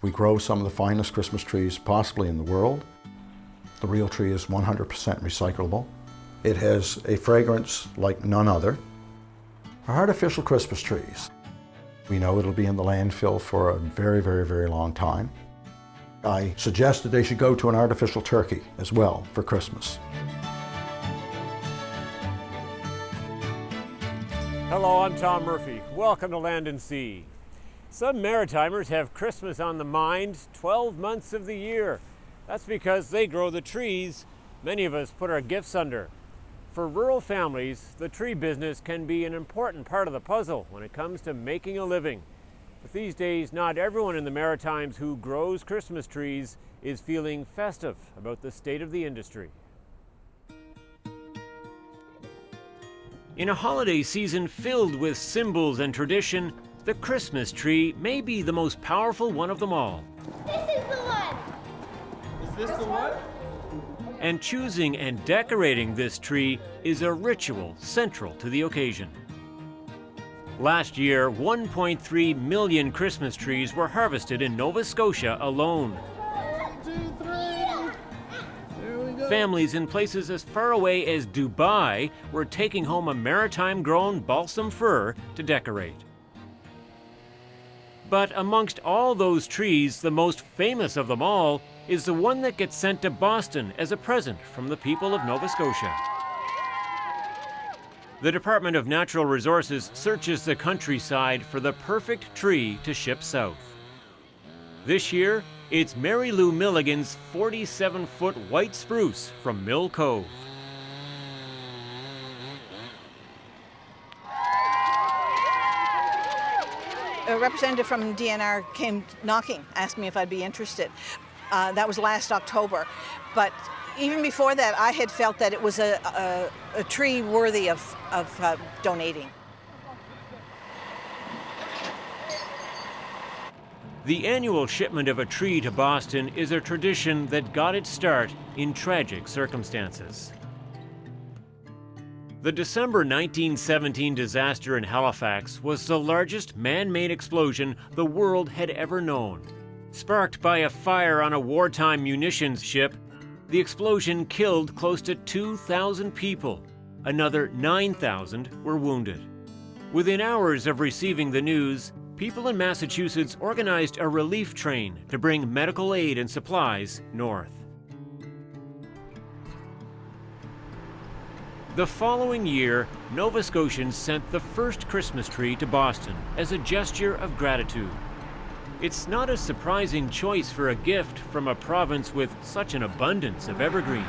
We grow some of the finest Christmas trees possibly in the world. The real tree is 100% recyclable. It has a fragrance like none other. Our artificial Christmas trees, we know it'll be in the landfill for a very, very, very long time. I suggested they should go to an artificial turkey as well for Christmas. Hello, I'm Tom Murphy. Welcome to Land and Sea. Some Maritimers have Christmas on the mind 12 months of the year. That's because they grow the trees many of us put our gifts under. For rural families, the tree business can be an important part of the puzzle when it comes to making a living. But these days, not everyone in the Maritimes who grows Christmas trees is feeling festive about the state of the industry. In a holiday season filled with symbols and tradition, the Christmas tree may be the most powerful one of them all. This is the one! Is this the one? And choosing and decorating this tree is a ritual central to the occasion. Last year, 1.3 million Christmas trees were harvested in Nova Scotia alone. 1, 2, 3. There we go. Families in places as far away as Dubai were taking home a maritime-grown balsam fir to decorate. But amongst all those trees, the most famous of them all is the one that gets sent to Boston as a present from the people of Nova Scotia. The Department of Natural Resources searches the countryside for the perfect tree to ship south. This year, it's Mary Lou Milligan's 47-foot white spruce from Mill Cove. A representative from DNR came knocking, asked me if I'd be interested. That was last October. But even before that, I had felt that it was a tree worthy of donating. The annual shipment of a tree to Boston is a tradition that got its start in tragic circumstances. The December 1917 disaster in Halifax was the largest man-made explosion the world had ever known. Sparked by a fire on a wartime munitions ship, the explosion killed close to 2,000 people. Another 9,000 were wounded. Within hours of receiving the news, people in Massachusetts organized a relief train to bring medical aid and supplies north. The following year, Nova Scotians sent the first Christmas tree to Boston as a gesture of gratitude. It's not a surprising choice for a gift from a province with such an abundance of evergreens.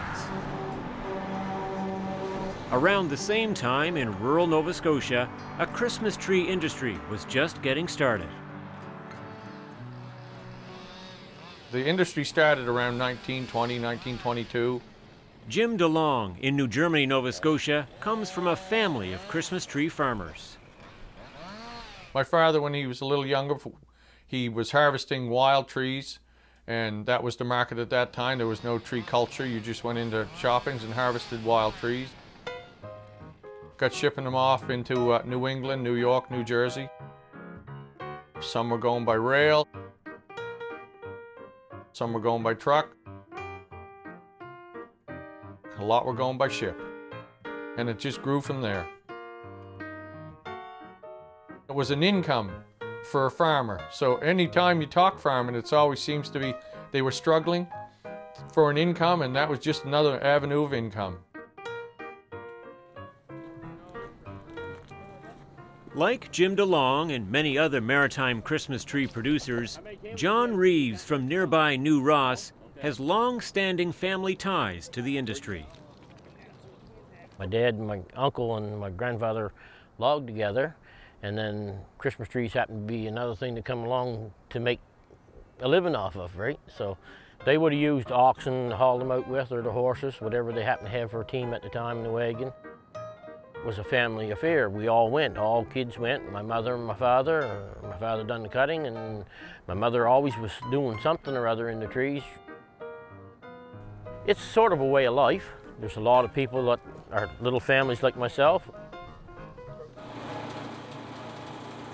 Around the same time in rural Nova Scotia, a Christmas tree industry was just getting started. The industry started around 1920, 1922. Jim DeLong in New Germany, Nova Scotia, comes from a family of Christmas tree farmers. My father, when he was a little younger, he was harvesting wild trees, and that was the market at that time. There was no tree culture. You just went into shoppings and harvested wild trees. Got shipping them off into New England, New York, New Jersey. Some were going by rail. Some were going by truck. A lot were going by ship, and it just grew from there. It was an income for a farmer. So anytime you talk farming, it always seems to be they were struggling for an income, and that was just another avenue of income. Like Jim DeLong and many other maritime Christmas tree producers, John Reeves from nearby New Ross has long-standing family ties to the industry. My dad and my uncle and my grandfather logged together, and then Christmas trees happened to be another thing to come along to make a living off of, right? So they would have used oxen to haul them out with, or the horses, whatever they happened to have for a team at the time in the wagon. It was a family affair. We all went, all kids went, my mother and my father. My father done the cutting, and my mother always was doing something or other in the trees. It's sort of a way of life. There's a lot of people that are little families like myself.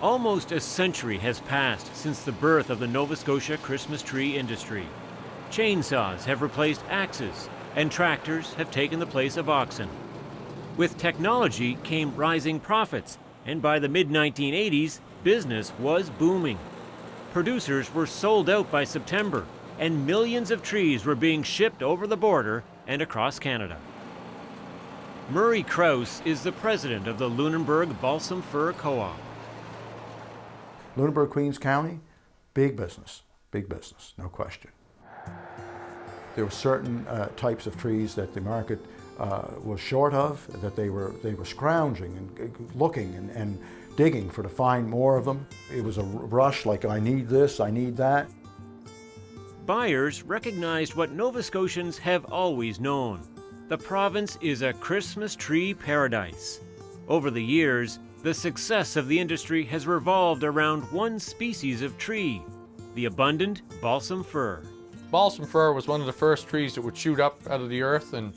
Almost a century has passed since the birth of the Nova Scotia Christmas tree industry. Chainsaws have replaced axes, and tractors have taken the place of oxen. With technology came rising profits, and by the mid-1980s, business was booming. Producers were sold out by September, and millions of trees were being shipped over the border and across Canada. Murray Krause is the president of the Lunenburg Balsam Fir Co-op. Lunenburg, Queens County, big business, no question. There were certain types of trees that the market was short of, that they were scrounging and looking and digging to find more of them. It was a rush, like I need this, I need that. Buyers recognized what Nova Scotians have always known. The province is a Christmas tree paradise. Over the years, the success of the industry has revolved around one species of tree, the abundant balsam fir. Balsam fir was one of the first trees that would shoot up out of the earth and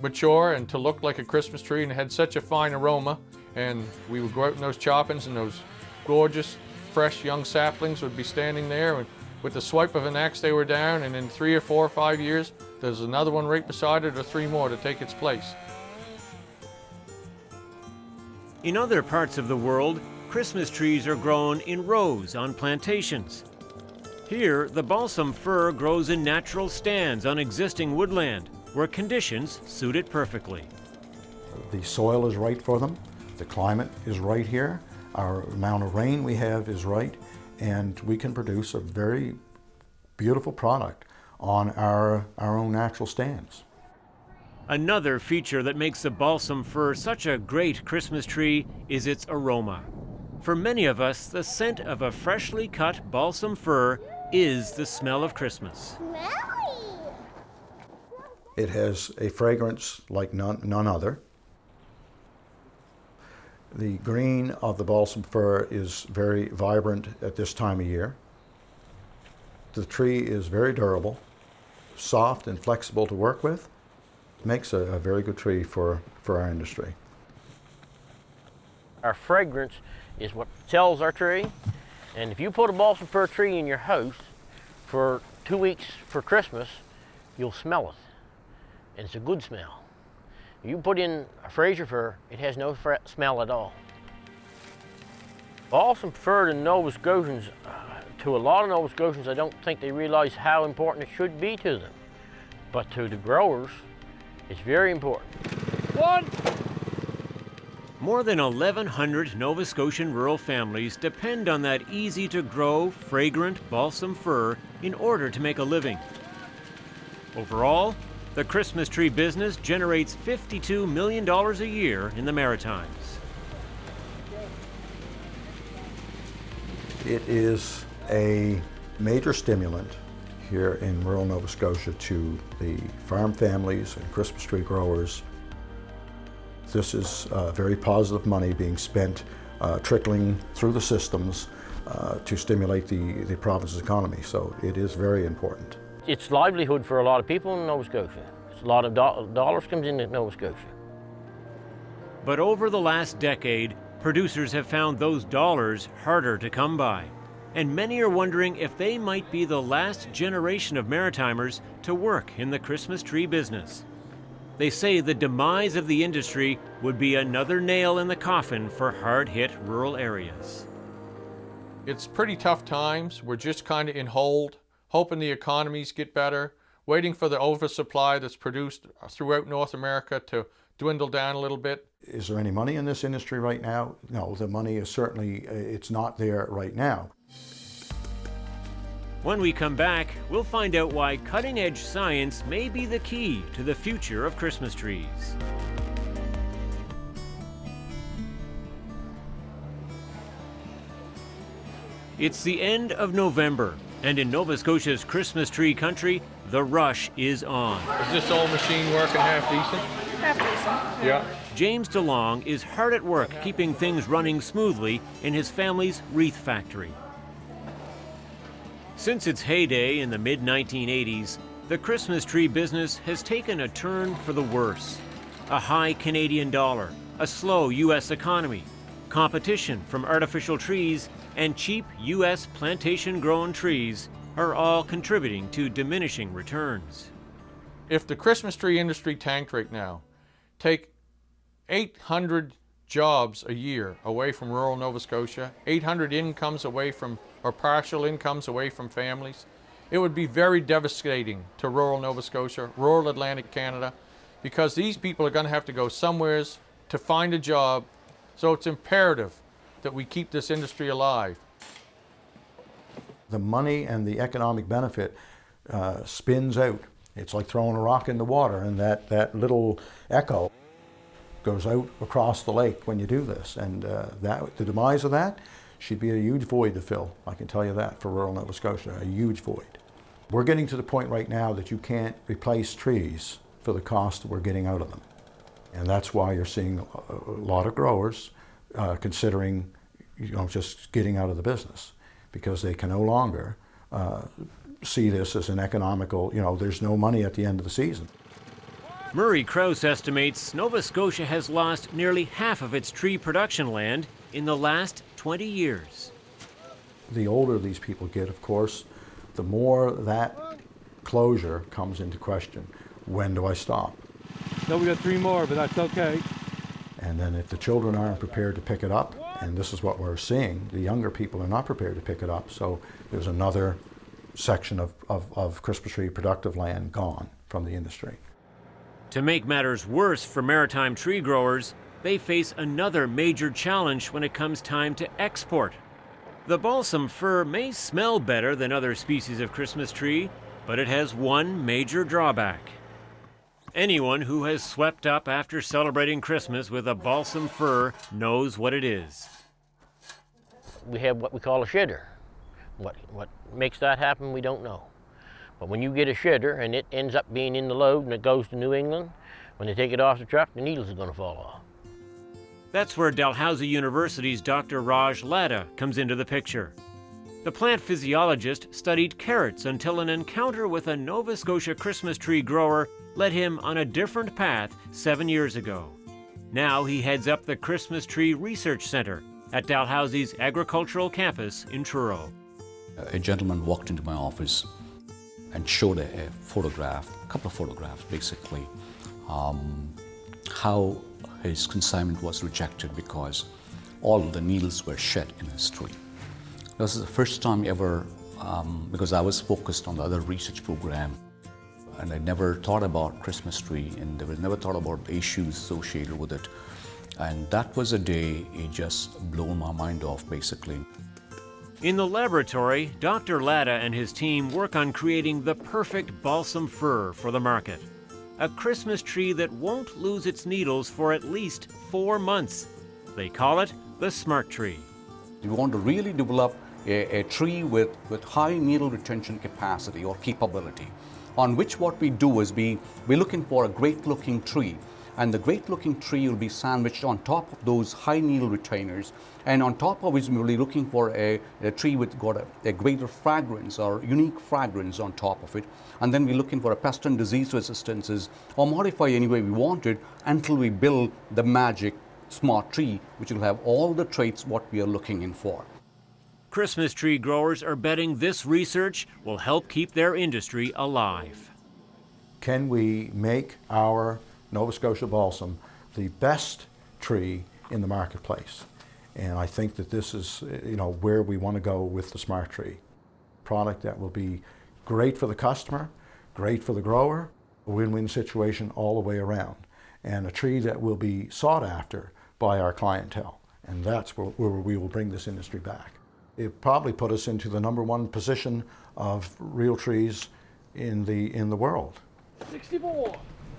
mature and to look like a Christmas tree, and it had such a fine aroma. And we would go out in those choppings, and those gorgeous, fresh young saplings would be standing there, and with the swipe of an axe they were down, and in 3 or 4 or 5 years, there's another one right beside it or 3 more to take its place. In other parts of the world, Christmas trees are grown in rows on plantations. Here, the balsam fir grows in natural stands on existing woodland, where conditions suit it perfectly. The soil is right for them, the climate is right here, our amount of rain we have is right, and we can produce a very beautiful product on our own natural stands. Another feature that makes the balsam fir such a great Christmas tree is its aroma. For many of us, the scent of a freshly cut balsam fir is the smell of Christmas. It has a fragrance like none other. The green of the balsam fir is very vibrant at this time of year. The tree is very durable, soft and flexible to work with. Makes a very good tree for our industry. Our fragrance is what sells our tree, and if you put a balsam fir tree in your house for 2 weeks for Christmas, you'll smell it, and it's a good smell. If you put in a Fraser fir, it has no smell at all. Balsam fir to Nova Scotians, to a lot of Nova Scotians, I don't think they realize how important it should be to them, but to the growers, it's very important. More than 1,100 Nova Scotian rural families depend on that easy-to-grow, fragrant balsam fir in order to make a living. Overall, the Christmas tree business generates $52 million a year in the Maritimes. It is a major stimulant here in rural Nova Scotia to the farm families and Christmas tree growers. This is very positive money being spent, trickling through the systems to stimulate the province's economy, so it is very important. It's livelihood for a lot of people in Nova Scotia. It's a lot of dollars comes into Nova Scotia. But over the last decade, producers have found those dollars harder to come by. And many are wondering if they might be the last generation of Maritimers to work in the Christmas tree business. They say the demise of the industry would be another nail in the coffin for hard-hit rural areas. It's pretty tough times. We're just kind of in hold, hoping the economies get better, waiting for the oversupply that's produced throughout North America to dwindle down a little bit. Is there any money in this industry right now? No, the money is certainly, it's not there right now. When we come back, we'll find out why cutting-edge science may be the key to the future of Christmas trees. It's the end of November, and in Nova Scotia's Christmas tree country, the rush is on. Is this old machine working half decent? Half decent. Yeah. James DeLong is hard at work keeping things running smoothly in his family's wreath factory. Since its heyday in the mid-1980s, the Christmas tree business has taken a turn for the worse. A high Canadian dollar, a slow U.S. economy, competition from artificial trees, and cheap U.S. plantation-grown trees are all contributing to diminishing returns. If the Christmas tree industry tanked right now, take 800 jobs a year away from rural Nova Scotia, 800 incomes away from, or partial incomes away from families, it would be very devastating to rural Nova Scotia, rural Atlantic Canada, because these people are going to have to go somewheres to find a job. So it's imperative that we keep this industry alive. The money and the economic benefit spins out. It's like throwing a rock in the water, and that little echo goes out across the lake when you do this. And the demise of that should be a huge void to fill. I can tell you that for rural Nova Scotia, a huge void. We're getting to the point right now that you can't replace trees for the cost that we're getting out of them. And that's why you're seeing a lot of growers considering, just getting out of the business, because they can no longer see this as an economical, there's no money at the end of the season. Murray Krause estimates Nova Scotia has lost nearly half of its tree production land in the last 20 years. The older these people get, of course, the more that closure comes into question. When do I stop? No, we got 3 more, but that's okay. And then if the children aren't prepared to pick it up, and this is what we're seeing, the younger people are not prepared to pick it up, so there's another section of Christmas tree productive land gone from the industry. To make matters worse for maritime tree growers, they face another major challenge when it comes time to export. The balsam fir may smell better than other species of Christmas tree, but it has one major drawback. Anyone who has swept up after celebrating Christmas with a balsam fir knows what it is. We have what we call a shedder. What makes that happen, we don't know. But when you get a shedder and it ends up being in the load and it goes to New England, when they take it off the truck, the needles are going to fall off. That's where Dalhousie University's Dr. Raj Ladha comes into the picture. The plant physiologist studied carrots until an encounter with a Nova Scotia Christmas tree grower led him on a different path 7 years ago. Now he heads up the Christmas Tree Research Center at Dalhousie's agricultural campus in Truro. A gentleman walked into my office and showed a photograph, a couple of photographs basically, how his consignment was rejected because all the needles were shed in his tree. This is the first time ever, because I was focused on the other research program, and I never thought about Christmas tree, and there was never thought about the issues associated with it. And that was a day it just blew my mind off, basically. In the laboratory, Dr. Ladha and his team work on creating the perfect balsam fir for the market. A Christmas tree that won't lose its needles for at least 4 months. They call it the Smart Tree. We want to really develop a tree with high needle retention capacity or capability, on which what we do is we're looking for a great looking tree, and the great looking tree will be sandwiched on top of those high needle retainers, and on top of it we'll be looking for a tree with got a greater fragrance or unique fragrance on top of it, and then we're looking for a pest and disease resistances or modify any way we want it until we build the magic smart tree, which will have all the traits what we are looking in for. Christmas tree growers are betting this research will help keep their industry alive. Can we make our Nova Scotia balsam the best tree in the marketplace? And I think that this is, where we want to go with the Smart Tree. Product that will be great for the customer, great for the grower, a win-win situation all the way around, and a tree that will be sought after by our clientele. And that's where we will bring this industry back. It probably put us into the #1 position of real trees in the world. 64.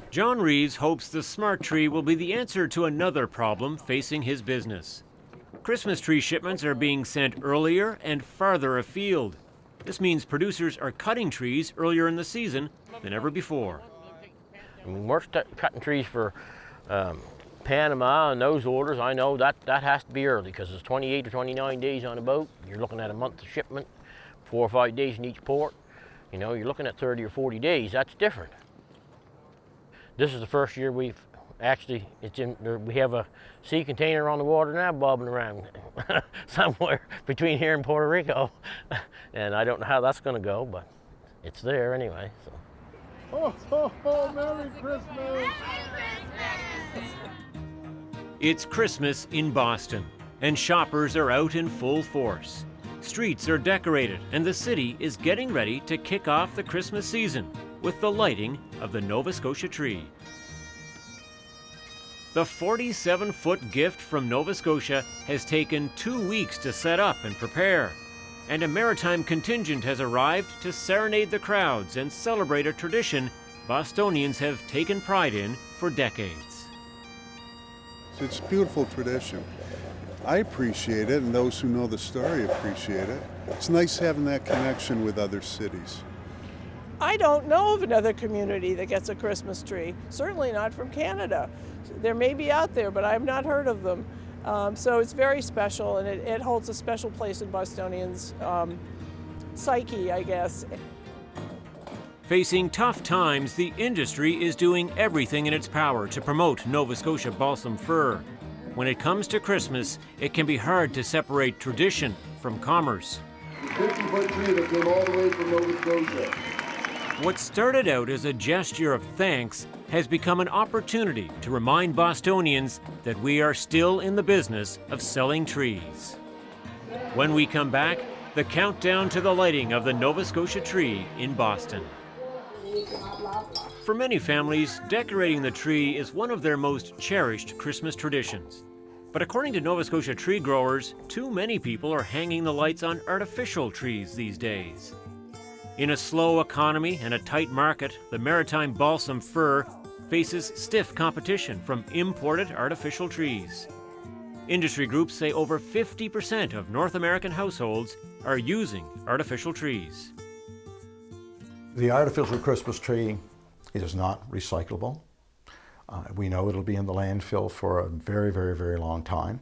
John Reeves hopes the Smart Tree will be the answer to another problem facing his business. Christmas tree shipments are being sent earlier and farther afield. This means producers are cutting trees earlier in the season than ever before. I mean, we're cutting trees for Panama and those orders. I know that has to be early because it's 28 or 29 days on a boat. You're looking at a month of shipment, 4 or 5 days in each port. You're looking at 30 or 40 days. That's different. This is the first year we've Actually, it's in there. We have a sea container on the water now, bobbing around somewhere between here and Puerto Rico, and I don't know how that's going to go, but it's there anyway. So. Ho, ho, ho, Merry Christmas! It's Christmas in Boston, and shoppers are out in full force. Streets are decorated, and the city is getting ready to kick off the Christmas season with the lighting of the Nova Scotia tree. The 47-foot gift from Nova Scotia has taken 2 weeks to set up and prepare, and a maritime contingent has arrived to serenade the crowds and celebrate a tradition Bostonians have taken pride in for decades. It's a beautiful tradition. I appreciate it, and those who know the story appreciate it. It's nice having that connection with other cities. I don't know of another community that gets a Christmas tree, certainly not from Canada. There may be out there, but I've not heard of them. So it's very special, and it holds a special place in Bostonians' psyche, I guess. Facing tough times, the industry is doing everything in its power to promote Nova Scotia balsam fir. When it comes to Christmas, it can be hard to separate tradition from commerce. 50-foot tree that came all the way from Nova Scotia. What started out as a gesture of thanks has become an opportunity to remind Bostonians that we are still in the business of selling trees. When we come back, the countdown to the lighting of the Nova Scotia tree in Boston. For many families, decorating the tree is one of their most cherished Christmas traditions. But according to Nova Scotia tree growers, too many people are hanging the lights on artificial trees these days. In a slow economy and a tight market, the maritime balsam fir faces stiff competition from imported artificial trees. Industry groups say over 50% of North American households are using artificial trees. The artificial Christmas tree is not recyclable. We know it'll be in the landfill for a very, very, very long time.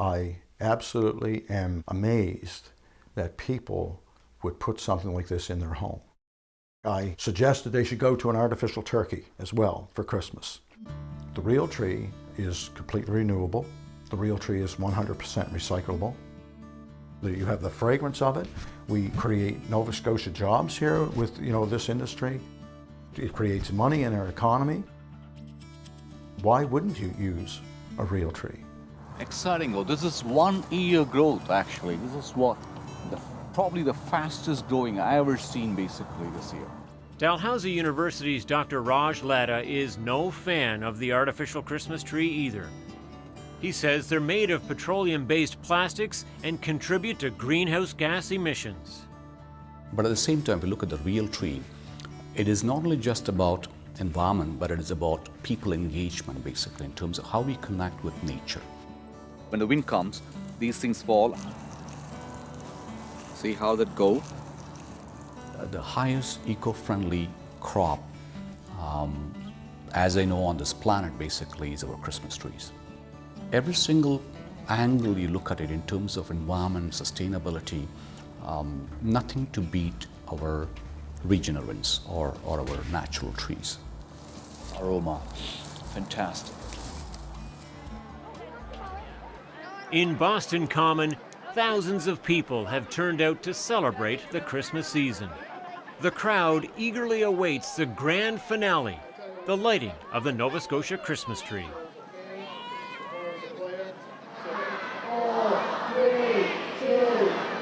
I absolutely am amazed that people would put something like this in their home. I suggested they should go to an artificial turkey as well for Christmas. The real tree is completely renewable. The real tree is 100% recyclable. You have the fragrance of it. We create Nova Scotia jobs here with this industry. It creates money in our economy. Why wouldn't you use a real tree? Exciting. Oh, this is 1 year growth actually. This is probably the fastest growing I ever seen basically this year. Dalhousie University's Dr. Raj Latta is no fan of the artificial Christmas tree either. He says they're made of petroleum-based plastics and contribute to greenhouse gas emissions. But at the same time, if we look at the real tree, it is not only just about environment, but it is about people engagement basically in terms of how we connect with nature. When the wind comes, these things fall. See how that go? The highest eco-friendly crop, as I know on this planet basically, is our Christmas trees. Every single angle you look at it in terms of environment, sustainability, nothing to beat our regenerants or our natural trees. Aroma, fantastic. In Boston Common, thousands of people have turned out to celebrate the Christmas season. The crowd eagerly awaits the grand finale, the lighting of the Nova Scotia Christmas tree. 4, 3, 2,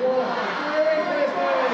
1. Merry Christmas!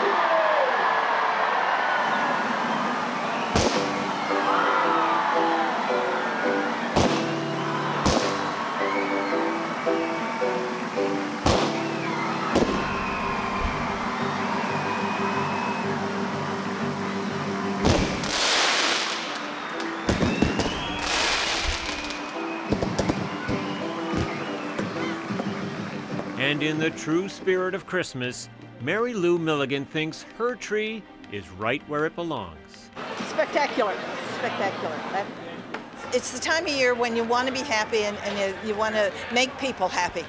And in the true spirit of Christmas, Mary Lou Milligan thinks her tree is right where it belongs. Spectacular, spectacular. It's the time of year when you want to be happy and you want to make people happy.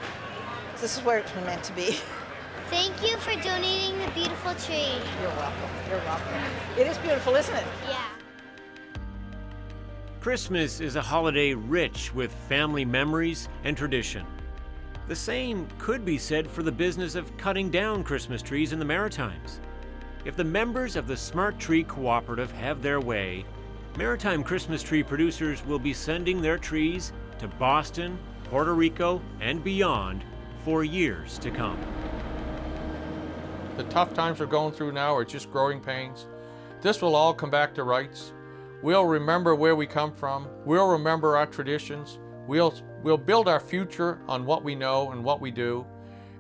This is where it's meant to be. Thank you for donating the beautiful tree. You're welcome, you're welcome. It is beautiful, isn't it? Yeah. Christmas is a holiday rich with family memories and tradition. The same could be said for the business of cutting down Christmas trees in the Maritimes. If the members of the Smart Tree Cooperative have their way, Maritime Christmas tree producers will be sending their trees to Boston, Puerto Rico, and beyond for years to come. The tough times we're going through now are just growing pains. This will all come back to rights. We'll remember where we come from. We'll remember our traditions. We'll build our future on what we know and what we do.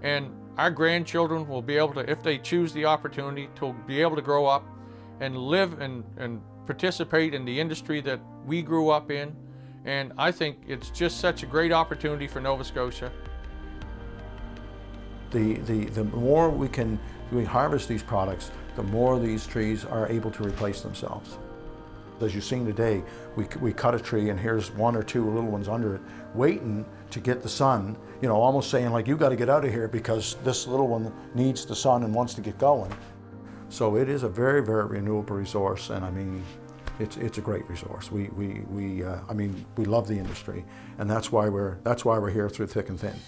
And our grandchildren will be able to, if they choose the opportunity, to be able to grow up and live and participate in the industry that we grew up in. And I think it's just such a great opportunity for Nova Scotia. The more we harvest these products, the more these trees are able to replace themselves. As you've seen today, we cut a tree and here's one or two little ones under it, waiting to get the sun, you know, almost saying like, you got to get out of here because this little one needs the sun and wants to get going. So it is a very, very renewable resource, and I mean, it's a great resource. I mean, we love the industry, and that's why we're here through thick and thin.